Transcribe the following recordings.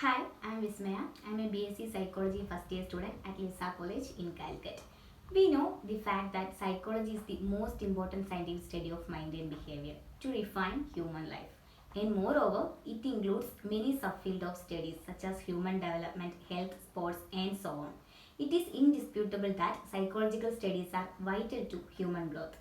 Hi, I'm Vismaya. I'm a BSc Psychology first year student at Lisa College in Calicut. We know the fact that psychology is the most important scientific study of mind and behavior to refine human life. And moreover, it includes many subfields of studies such as human development, health, sports, and so on. It is indisputable that psychological studies are vital to human growth.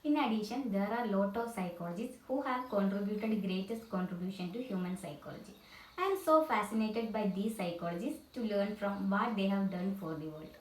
In addition, there are a lot of psychologists who have contributed greatest contribution to human psychology. I am so fascinated by these psychologists to learn from what they have done for the world.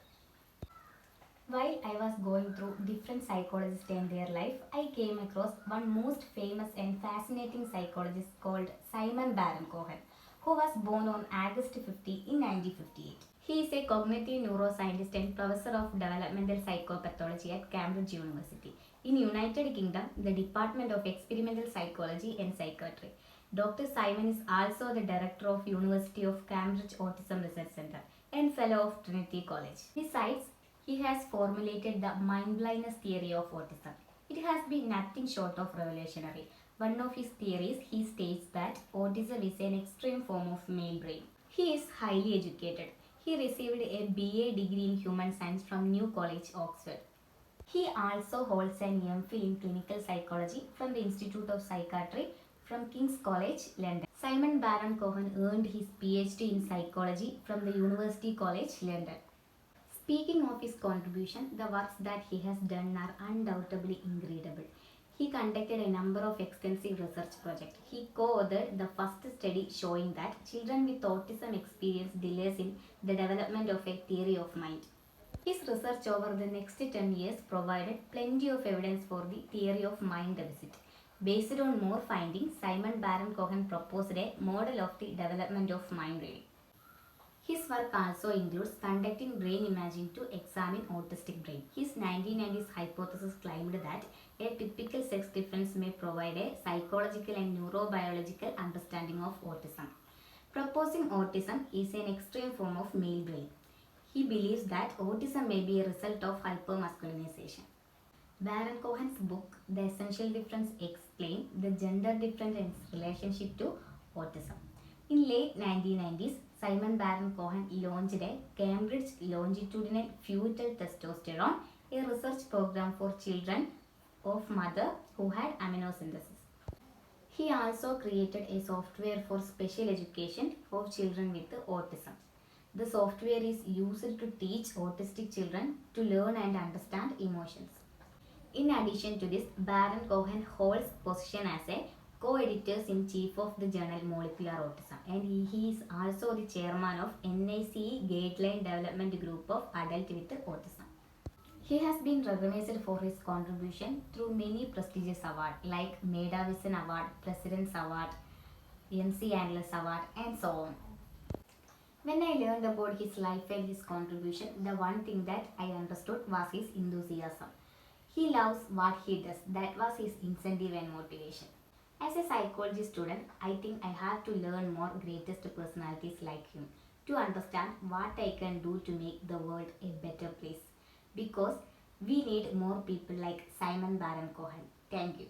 While I was going through different psychologists and their life, I came across one most famous and fascinating psychologist called Simon Baron Cohen, who was born on August 50 in 1958. He is a cognitive neuroscientist and professor of developmental psychopathology at Cambridge University. In United Kingdom, the Department of Experimental Psychology and Psychiatry. Dr. Simon is also the director of University of Cambridge Autism Research Center and fellow of Trinity College. Besides, he has formulated the mind blindness theory of autism. It has been nothing short of revolutionary. One of his theories, he states that autism is an extreme form of male brain. He is highly educated. He received a BA degree in human science from New College, Oxford. He also holds an MPhil in clinical psychology from the Institute of Psychiatry from King's College, London. Simon Baron Cohen earned his PhD in psychology from the University College, London. Speaking of his contribution, the works that he has done are undoubtedly incredible. He conducted a number of extensive research projects. He co-authored the first study showing that children with autism experience delays in the development of a theory of mind. His research over the next 10 years provided plenty of evidence for the theory of mind deficit. Based on more findings, Simon Baron Cohen proposed a model of the development of mind reading. His work also includes conducting brain imaging to examine autistic brain. His 1990s hypothesis claimed that a typical sex difference may provide a psychological and neurobiological understanding of autism. Proposing autism is an extreme form of male brain. He believes that autism may be a result of hypermasculinization. Baron Cohen's book, The Essential Difference, explains the gender difference and its relationship to autism. In late 1990s, Simon Baron Cohen launched a Cambridge longitudinal fetal testosterone, a research program for children of mother who had amniocentesis. He also created a software for special education of children with autism. The software is used to teach autistic children to learn and understand emotions. In addition to this, Baron Cohen holds position as a co-editor-in-chief of the journal Molecular Autism, and he is also the chairman of NICE Guideline Development Group of Adult with Autism. He has been recognized for his contribution through many prestigious awards like Medavison Award, President's Award, MC Analyst Award, and so on. When I learned about his life and his contribution, the one thing that I understood was his enthusiasm. He loves what he does. That was his incentive and motivation. As a psychology student, I think I have to learn more greatest personalities like him to understand what I can do to make the world a better place. Because we need more people like Simon Baron Cohen. Thank you.